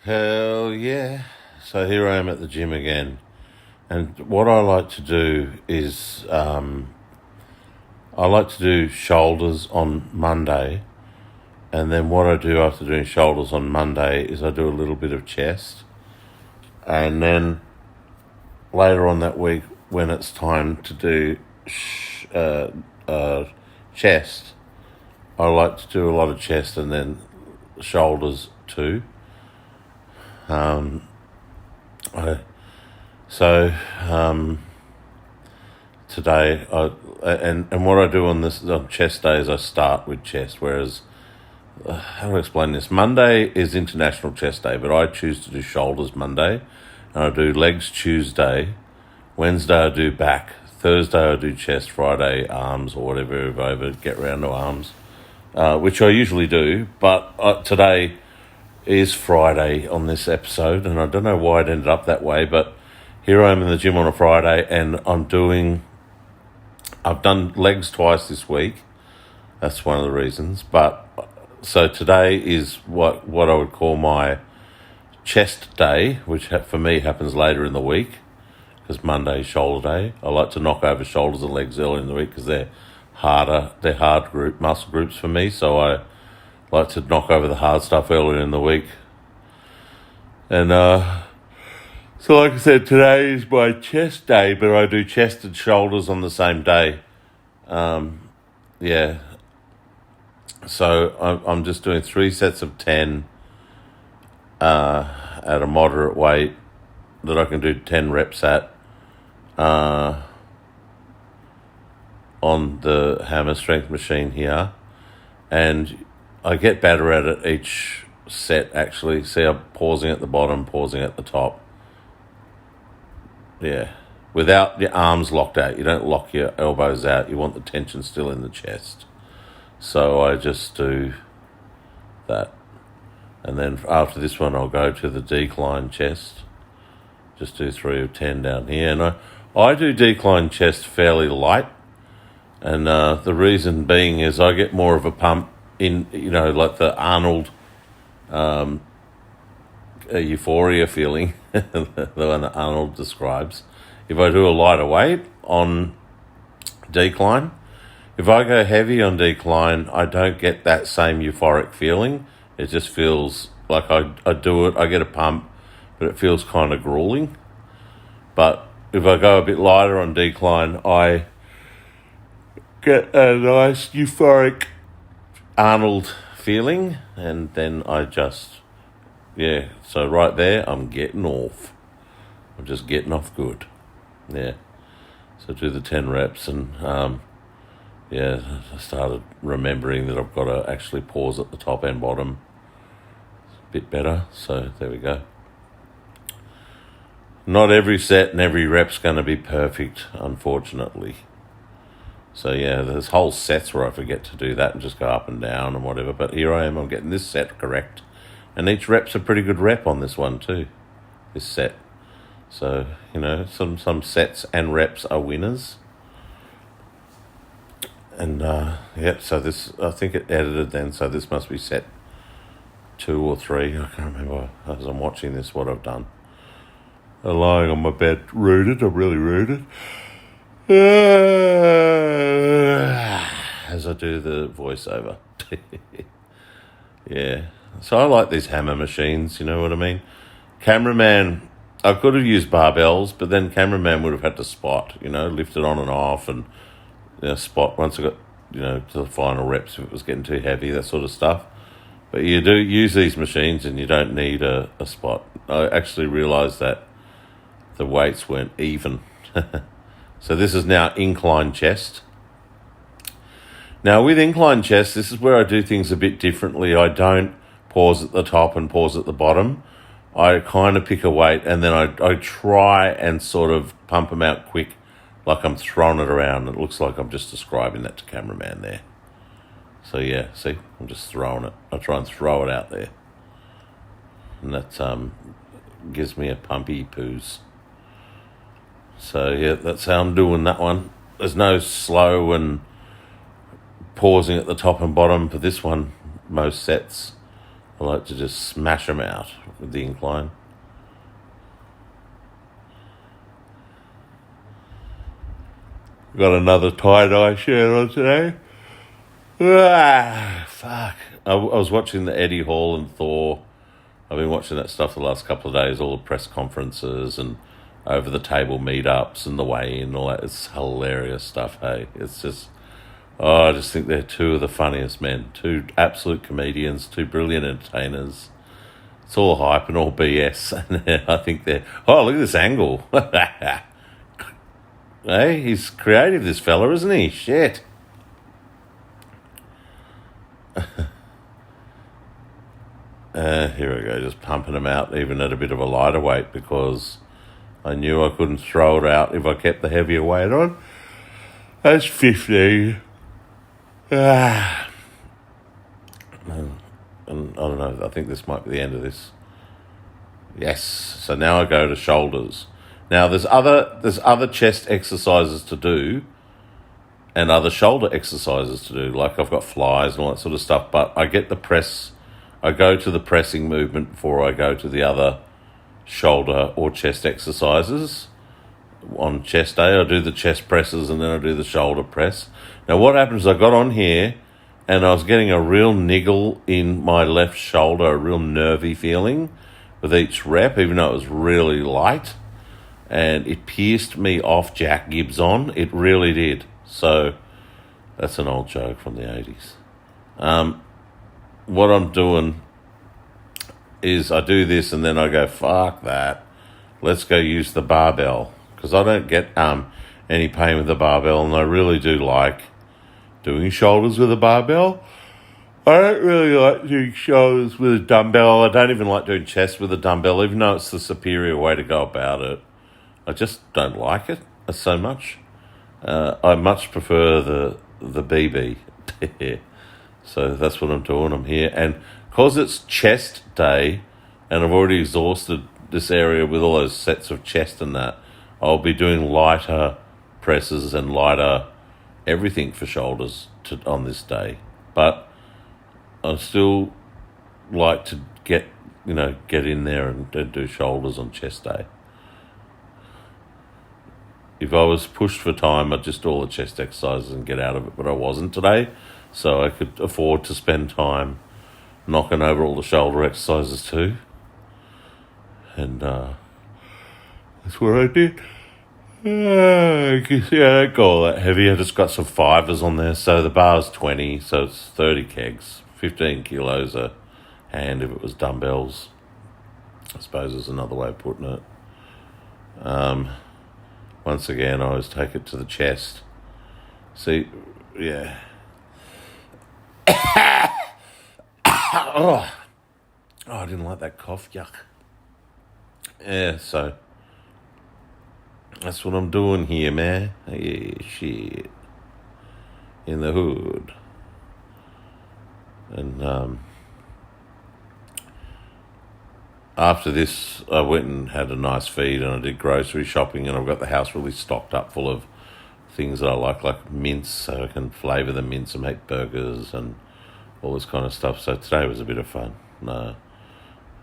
Hell yeah. So here I am at the gym again. And what I like to do is I like to do shoulders on Monday. And then what I do after doing shoulders on Monday is I do a little bit of chest. And then later on that week, when it's time to do chest, I like to do a lot of chest and then shoulders too. Today, and what I do on chest days, I start with chest. Whereas, how do I explain this? Monday is International Chest Day, but I choose to do shoulders Monday, and I do legs Tuesday. Wednesday I do back. Thursday I do chest. Friday arms or whatever if I ever get around to arms, which I usually do. But today is Friday on this episode, and I don't know why it ended up that way, but here I am in the gym on a Friday, and I've done legs twice this week. That's one of the reasons. But so today is what I would call my chest day, which for me happens later in the week, because Monday is shoulder day. I like to knock over shoulders and legs early in the week because they're hard muscle groups for me, so I like to knock over the hard stuff earlier in the week. And so like I said, today is my chest day, but I do chest and shoulders on the same day. Yeah. So I'm just doing 3 sets of 10 at a moderate weight that I can do 10 reps at on the hammer strength machine here. And I get better at it each set, actually. See, I'm pausing at the bottom, pausing at the top. Yeah. Without your arms locked out. You don't lock your elbows out. You want the tension still in the chest. So I just do that. And then after this one, I'll go to the decline chest. Just do 3 of 10 down here. And I do decline chest fairly light. And the reason being is I get more of a pump in, like the Arnold euphoria feeling, the one that Arnold describes. If I do a lighter weight on decline, if I go heavy on decline, I don't get that same euphoric feeling. It just feels like I do it, I get a pump, but it feels kind of grueling. But if I go a bit lighter on decline, I get a nice euphoric Arnold feeling, and then I just, so right there, I'm getting off. I'm just getting off good. Yeah. So do the 10 reps, and I started remembering that I've got to actually pause at the top and bottom. It's a bit better, so there we go. Not every set and every rep's going to be perfect, unfortunately. So there's whole sets where I forget to do that and just go up and down and whatever. But here I am, I'm getting this set correct. And each rep's a pretty good rep on this one too, this set. So, some sets and reps are winners. And, so this, I think it edited then, so this must be set 2 or 3. I can't remember as I'm watching this what I've done. I'm lying on my bed, rooted. I'm really rooted. As I do the voiceover. Yeah. So I like these hammer machines, you know what I mean? Cameraman, I could have used barbells, but then cameraman would have had to spot, lift it on and off and spot once I got, to the final reps if it was getting too heavy, that sort of stuff. But you do use these machines and you don't need a spot. I actually realised that the weights weren't even. So this is now incline chest. Now with incline chest, this is where I do things a bit differently. I don't pause at the top and pause at the bottom. I kind of pick a weight and then I try and sort of pump them out quick, like I'm throwing it around. It looks like I'm just describing that to cameraman there. So see, I'm just throwing it. I try and throw it out there. And that gives me a pumpy poos. So that's how I'm doing that one. There's no slow and pausing at the top and bottom for this one, most sets. I like to just smash them out with the incline. Got another tie-dye shirt on today. Fuck. I was watching the Eddie Hall and Thor. I've been watching that stuff the last couple of days, all the press conferences and over-the-table meetups and the weigh-in and all that. It's hilarious stuff, hey? It's just... I just think they're two of the funniest men. Two absolute comedians, two brilliant entertainers. It's all hype and all BS. And I think they're... Oh, look at this angle. Hey, he's creative, this fella, isn't he? Shit. Here we go, just pumping them out, even at a bit of a lighter weight, because I knew I couldn't throw it out if I kept the heavier weight on. That's 15. And I don't know, I think this might be the end of this. Yes, so now I go to shoulders. Now there's other chest exercises to do and other shoulder exercises to do. Like I've got flies and all that sort of stuff, but I get the press. I go to the pressing movement before I go to the other shoulder or chest exercises. On chest day, I do the chest presses and then I do the shoulder press. Now what happens is I got on here and I was getting a real niggle in my left shoulder, a real nervy feeling with each rep, even though it was really light. And it pierced me off Jack Gibbs on. It really did. So that's an old joke from the 80s. What I'm doing is I do this and then I go, fuck that. Let's go use the barbell. Because I don't get any pain with the barbell, and I really do like doing shoulders with a barbell. I don't really like doing shoulders with a dumbbell. I don't even like doing chest with a dumbbell, even though it's the superior way to go about it. I just don't like it so much. I much prefer the BB. So that's what I'm doing. I'm here. And because it's chest day, and I've already exhausted this area with all those sets of chest and that, I'll be doing lighter presses and lighter everything for shoulders on this day. But I still like to get in there and do shoulders on chest day. If I was pushed for time, I'd just do all the chest exercises and get out of it, but I wasn't today, so I could afford to spend time knocking over all the shoulder exercises too. And that's what I did. I don't go all that heavy. I just got some fivers on there. So the bar's 20, so it's 30 kegs, 15 kilos a hand if it was dumbbells. I suppose is another way of putting it. Once again, I always take it to the chest. See, yeah. Oh, I didn't like that cough. Yuck. Yeah, so that's what I'm doing here, man. Yeah, shit. In the hood. And after this, I went and had a nice feed and I did grocery shopping, and I've got the house really stocked up full of things that I like mince, so I can flavour the mince and make burgers and all this kind of stuff. So today was a bit of fun. I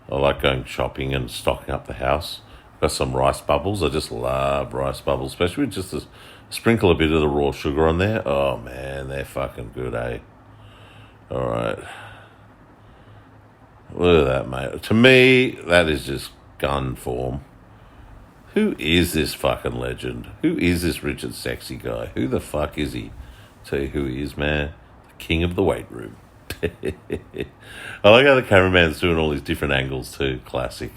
like going shopping and stocking up the house. Got some rice bubbles. I just love rice bubbles, especially with just sprinkle a bit of the raw sugar on there. Oh man, they're fucking good, eh? All right. Look at that, mate. To me, that is just gun form. Who is this fucking legend? Who is this Richard Sexy guy? Who the fuck is he? Tell you who he is, man. The king of the weight room. I like how the cameraman's doing all these different angles too. Classic.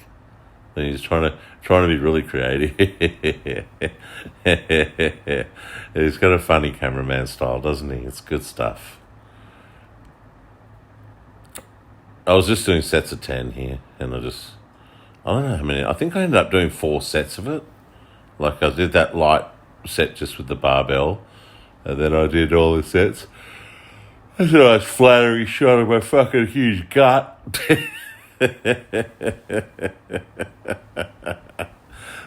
And he's trying to be really creative. He's got a funny cameraman style, doesn't he? It's good stuff. I was just doing sets of 10 here, and I don't know how many. I think I ended up doing 4 sets of it. Like I did that light set just with the barbell, and then I did all the sets. That's a nice flattery shot of my fucking huge gut.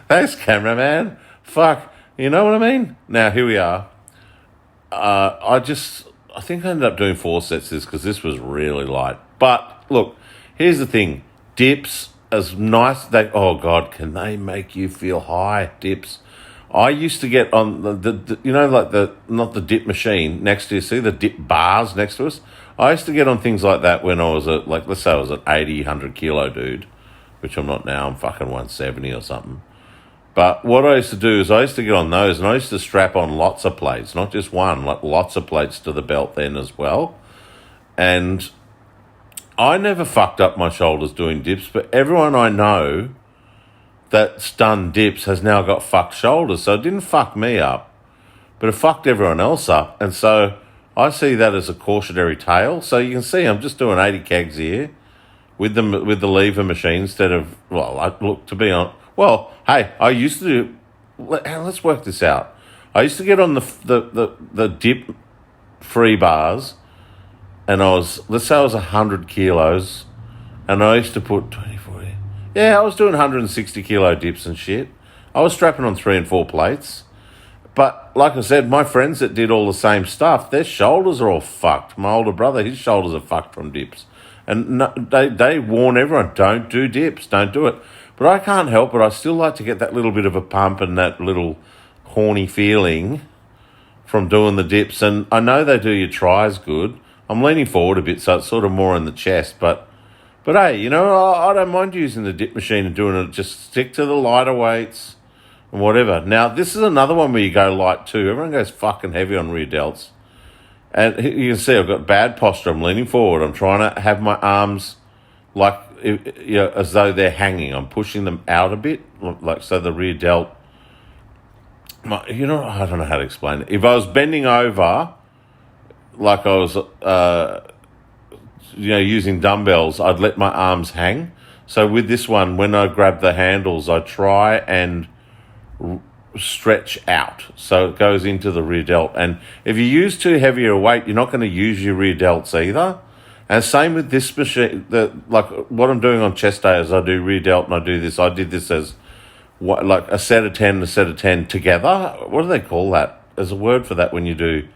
Thanks, cameraman. Fuck, you know what I mean? Now, here we are. I think I ended up doing 4 sets of this because this was really light. But, look, here's the thing. Dips, as nice, oh God, can they make you feel high, dips? I used to get on the you know, like not the dip machine next to you, see the dip bars next to us? I used to get on things like that when I was let's say I was an 80, 100 kilo dude, which I'm not now, I'm fucking 170 or something. But what I used to do is I used to get on those and I used to strap on lots of plates, not just one, like lots of plates to the belt then as well. And I never fucked up my shoulders doing dips, but everyone I know that's done dips has now got fucked shoulders. So it didn't fuck me up, but it fucked everyone else up. And so I see that as a cautionary tale. So you can see I'm just doing 80 kegs here with the lever machine instead of, hey, I used to do, let's work this out. I used to get on the dip free bars and let's say I was 100 kilos and I used to put 20, 40. Yeah, I was doing 160 kilo dips and shit. I was strapping on 3 and 4 plates. But like I said, my friends that did all the same stuff, their shoulders are all fucked. My older brother, his shoulders are fucked from dips. And no, they warn everyone, don't do dips, don't do it. But I can't help it. I still like to get that little bit of a pump and that little horny feeling from doing the dips. And I know they do your tries good. I'm leaning forward a bit, so it's sort of more in the chest. But hey, you know, I don't mind using the dip machine and doing it. Just stick to the lighter weights and whatever. Now, this is another one where you go light too. Everyone goes fucking heavy on rear delts. And you can see I've got bad posture. I'm leaning forward. I'm trying to have my arms like, you know, as though they're hanging. I'm pushing them out a bit, like so the rear delt. You know, I don't know how to explain it. If I was bending over, like I was, using dumbbells, I'd let my arms hang. So with this one, when I grab the handles, I try and stretch out so it goes into the rear delt. And if you use too heavy a weight, you're not going to use your rear delts either. And same with this machine. Like what I'm doing on chest day is I do rear delt and I do this. I did this as like a set of 10 and a set of 10 together. What do they call that? There's a word for that when you do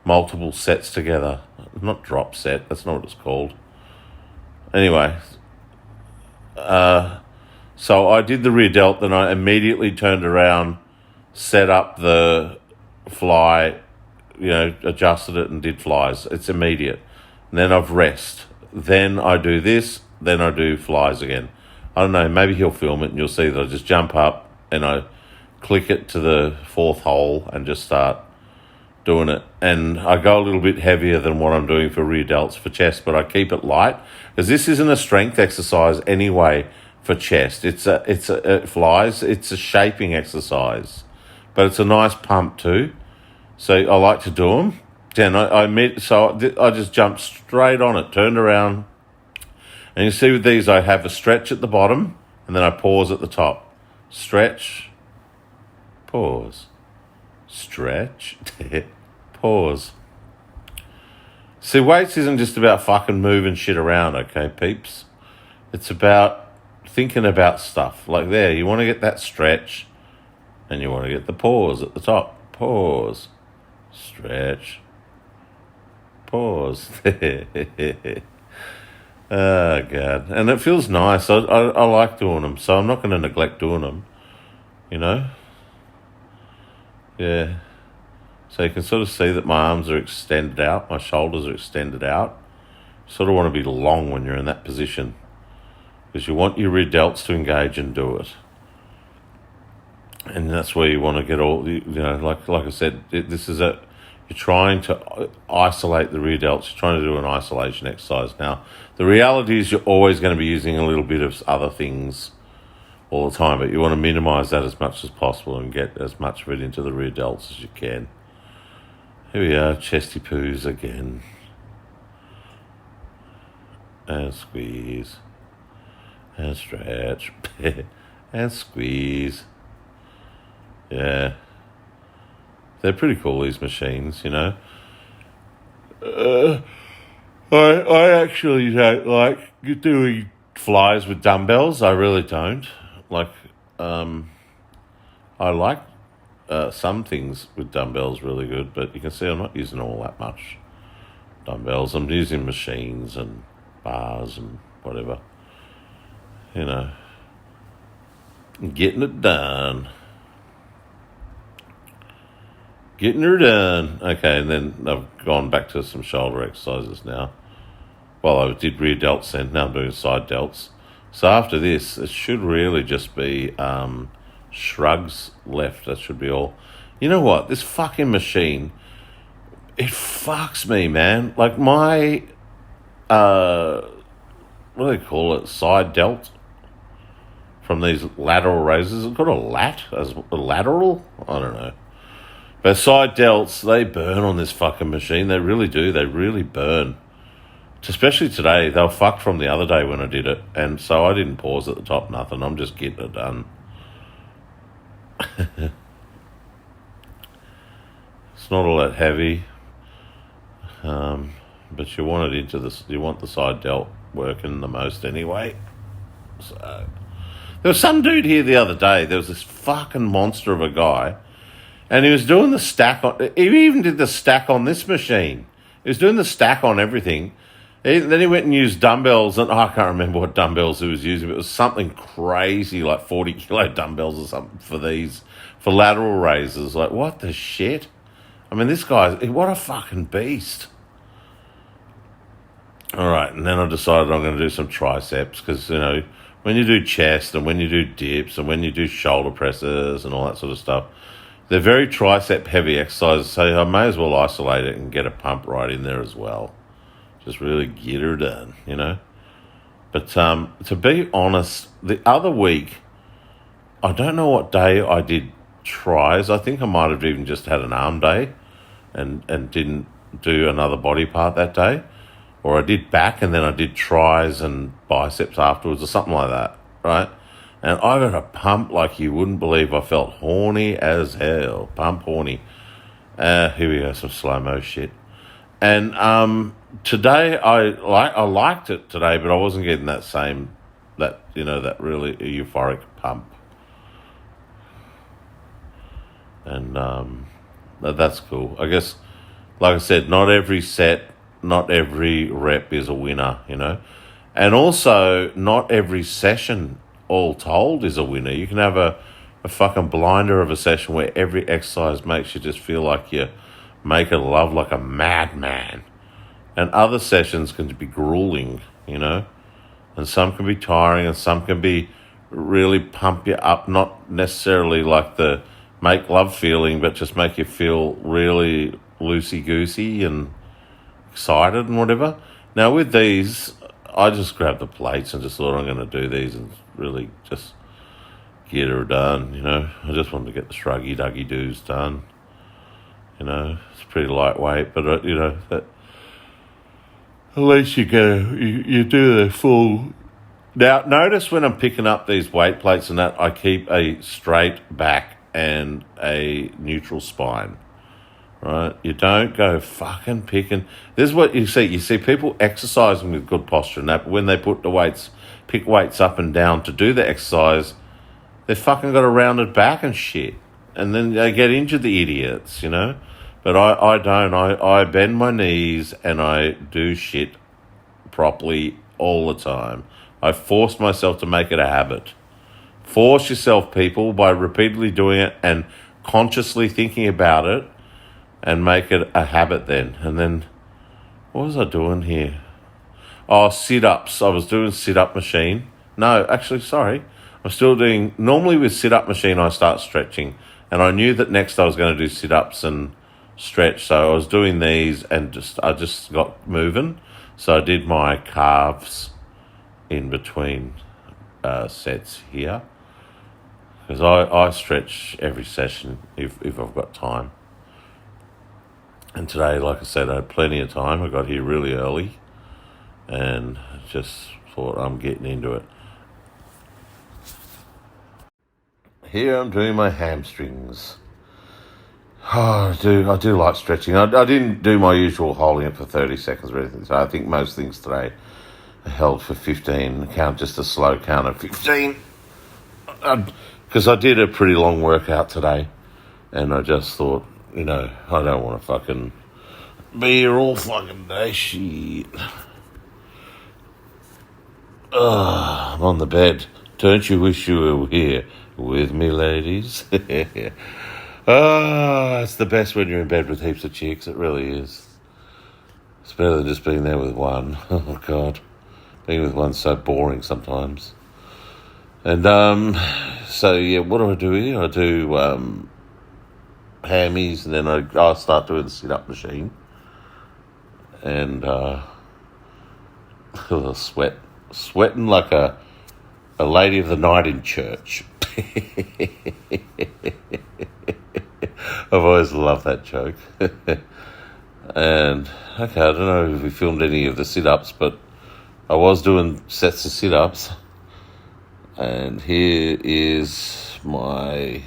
multiple sets together. Not drop set. That's not what it's called. Anyway, so I did the rear delt, then I immediately turned around, set up the fly, adjusted it and did flies. It's immediate. And then I've rest. Then I do this, then I do flies again. I don't know, maybe he'll film it and you'll see that I just jump up and I click it to the 4th hole and just start doing it. And I go a little bit heavier than what I'm doing for rear delts for chest, but I keep it light because this isn't a strength exercise anyway for chest. It flies. It's a shaping exercise, but it's a nice pump too. So I like to do them. Then I just jumped straight on it, turned around, and you see with these I have a stretch at the bottom and then I pause at the top. Stretch, pause, stretch, pause. See, weights isn't just about fucking moving shit around, okay, peeps? It's about thinking about stuff. Like there, you want to get that stretch and you want to get the pause at the top. Pause, stretch, pause. Oh, God. And it feels nice. I like doing them, so I'm not going to neglect doing them, Yeah. So you can sort of see that my arms are extended out, my shoulders are extended out. You sort of want to be long when you're in that position because you want your rear delts to engage and do it. And that's where you want to get all, like I said, you're trying to isolate the rear delts. You're trying to do an isolation exercise. Now, the reality is you're always going to be using a little bit of other things all the time, but you want to minimize that as much as possible and get as much of it into the rear delts as you can. Here we are, chesty poos again. And squeeze. And stretch. And squeeze. Yeah. They're pretty cool, these machines, I actually don't like doing flies with dumbbells. I really don't. I like some things with dumbbells really good, but you can see I'm not using all that much dumbbells. I'm using machines and bars and whatever. you know, getting it done. Getting her done. Okay, and then I've gone back to some shoulder exercises now. Well, I did rear delts then, now I'm doing side delts. So after this, it should really just be shrugs left. That should be all. You know what? This fucking machine, it fucks me, man. Like my, what do they call it? Side delt from these lateral raises. It's got a lat as a lateral? I don't know. But side delts, they burn on this fucking machine. They really do. They really burn. Especially today. They were fucked from the other day when I did it. And so I didn't pause at the top, nothing. I'm just getting it done. It's not all that heavy. But you want it into this. You want the side delt working the most anyway. So there was some dude here the other day. There was this fucking monster of a guy. And he was doing the stack on... He even did the stack on this machine. He was doing the stack on everything. Then he went and used dumbbells. And I can't remember what dumbbells he was using. But it was something crazy, like 40-kilo dumbbells or something for these... For lateral raises. Like, what the shit? I mean, this guy... What a fucking beast. All right. And then I decided I'm going to do some triceps. Because, you know, when you do chest and when you do dips and when you do shoulder presses and all that sort of stuff... They're very tricep heavy exercises, so I may as well isolate it and get a pump right in there as well. Just really get her done, you know. But to be honest, the other week, I don't know what day I did tries. I think I might have even just had an arm day and didn't do another body part that day. Or I did back and then I did tries and biceps afterwards or something like that, right? And I got a pump like you wouldn't believe. I felt horny as hell. Pump horny. Here we go, some slow-mo shit. And today, I liked it today, but I wasn't getting that really euphoric pump. And that's cool. I guess, like I said, not every set, not every rep is a winner, you know. And also, not every session all told is a winner. You can have a fucking blinder of a session where every exercise makes you just feel like you're making love like a madman. And other sessions can be grueling, you know. And some can be tiring and some can be really pump you up, not necessarily like the make love feeling, but just make you feel really loosey-goosey and excited and whatever. Now with these, I just grabbed the plates and just thought I'm going to do these and really just get her done, you know. I just wanted to get the shruggy doos done, you know. It's pretty lightweight, but you know that at least you do the full. Now notice when I'm picking up these weight plates and that, I keep a straight back and a neutral spine. Right, you don't go fucking picking. This is what you see. You see people exercising with good posture and that, but when they pick weights up and down to do the exercise, they've fucking got a rounded back and shit. And then they get injured, the idiots, you know. But I don't. I bend my knees and I do shit properly all the time. I forced myself to make it a habit. Force yourself, people, by repeatedly doing it and consciously thinking about it. And make it a habit then. And then, what was I doing here? Oh, sit-ups. I was doing sit-up machine. No, actually, sorry. I'm still doing... Normally with sit-up machine, I start stretching. And I knew that next I was going to do sit-ups and stretch. So I was doing these and I just got moving. So I did my calves in between sets here. Because I stretch every session if I've got time. And today, like I said, I had plenty of time. I got here really early and just thought I'm getting into it. Here I'm doing my hamstrings. Oh, I do like stretching. I didn't do my usual holding it for 30 seconds or anything. So I think most things today are held for 15. Count just a slow count of 15. Because I did a pretty long workout today. And I just thought, you know, I don't want to fucking be here all fucking day. Shit. I'm on the bed. Don't you wish you were here with me, ladies? It's the best when you're in bed with heaps of chicks. It really is. It's better than just being there with one. Oh, God. Being with one's so boring sometimes. And, so, yeah, what do here? I do, hammies, and then I start doing the sit-up machine. And, sweating like a lady of the night in church. I've always loved that joke. And, okay, I don't know if we filmed any of the sit-ups, but I was doing sets of sit-ups. And here is my...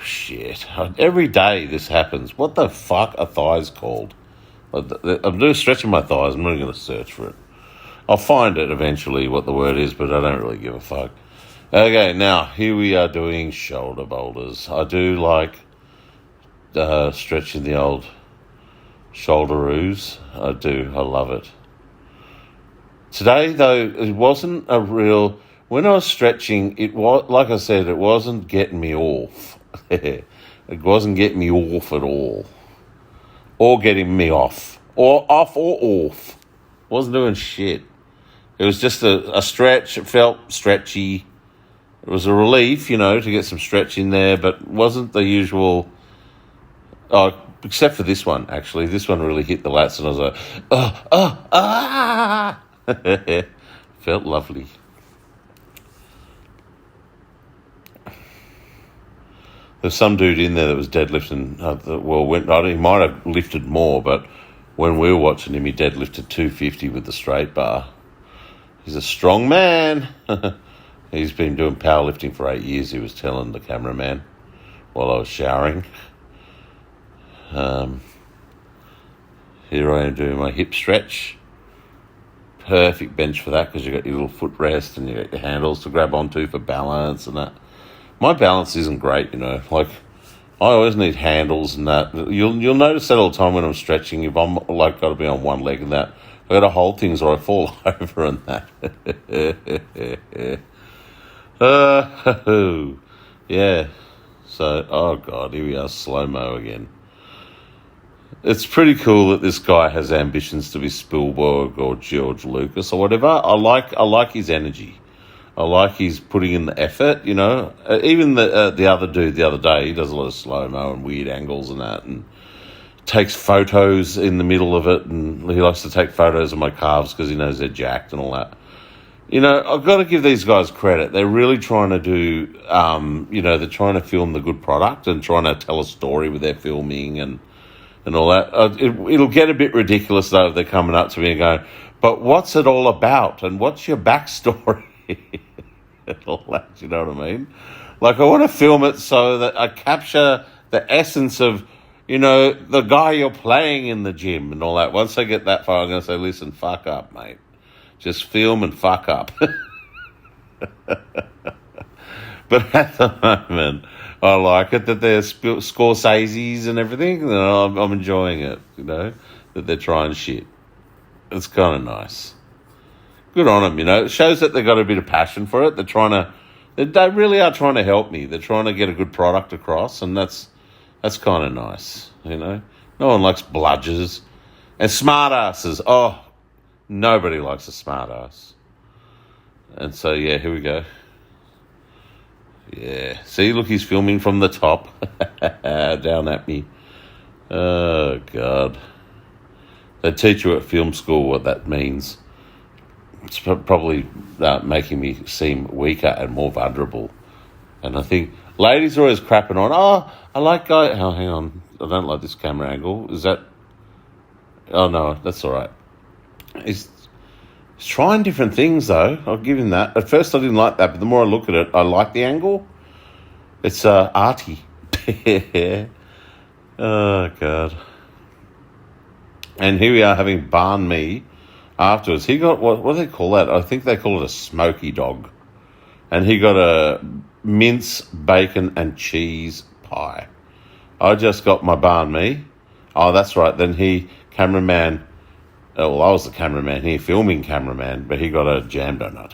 Shit. Every day this happens. What the fuck are thighs called? I'm doing stretching my thighs. I'm not going to search for it. I'll find it eventually what the word is, but I don't really give a fuck. Okay, now here we are doing shoulder boulders. I do like stretching the old shoulderoos. I do. I love it. Today, though, it wasn't a real... When I was stretching, it was, like I said, it wasn't getting me off. It wasn't getting me off at all. Or getting me off. Or off or off. Wasn't doing shit. It was just a stretch. It felt stretchy. It was a relief, to get some stretch in there, but wasn't the usual... except for this one, actually. This one really hit the lats, and I was like, Felt lovely. There's some dude in there that was deadlifting. He might have lifted more, but when we were watching him, he deadlifted 250 with the straight bar. He's a strong man. He's been doing powerlifting for 8 years, he was telling the cameraman while I was showering. Here I am doing my hip stretch. Perfect bench for that because you've got your little footrest and you've got your handles to grab onto for balance and that. My balance isn't great, Like, I always need handles and that. You'll notice that all the time when I'm stretching. If I'm, got to be on one leg and that, I've got to hold things or I fall over and that. Yeah. So, oh, God, here we are, slow-mo again. It's pretty cool that this guy has ambitions to be Spielberg or George Lucas or whatever. I like his energy. I like he's putting in the effort, Even the other dude the other day, he does a lot of slow-mo and weird angles and that, and takes photos in the middle of it, and he likes to take photos of my calves because he knows they're jacked and all that. I've got to give these guys credit. They're really trying to do, they're trying to film the good product and trying to tell a story with their filming and all that. It'll get a bit ridiculous, though, if they're coming up to me and going, but what's it all about and what's your backstory? All that, you know what I mean? Like, I want to film it so that I capture the essence of, the guy you're playing in the gym and all that. Once I get that far, I'm going to say, listen, fuck up, mate. Just film and fuck up. But at the moment, I like it that they're Scorsese's and everything. And I'm enjoying it, that they're trying shit. It's kind of nice. Good on them, It shows that they've got a bit of passion for it. They really are trying to help me. They're trying to get a good product across, and that's kind of nice, No one likes bludgers. And smart asses. Oh, nobody likes a smart ass. And so, yeah, here we go. Yeah. See, look, he's filming from the top. Down at me. Oh, God. They teach you at film school what that means. It's probably making me seem weaker and more vulnerable. And I think ladies are always crapping on, I like guys... Oh, hang on. I don't like this camera angle. Is that... Oh, no, that's all right. He's trying different things, though. I'll give him that. At first, I didn't like that, but the more I look at it, I like the angle. It's arty. Oh, God. And here we are having banh mi afterwards. He got, what do they call that? I think they call it a smoky dog. And he got a mince, bacon, and cheese pie. I just got my banh mi. Oh, that's right. Then cameraman, well, I was the cameraman here, filming cameraman, but he got a jam donut.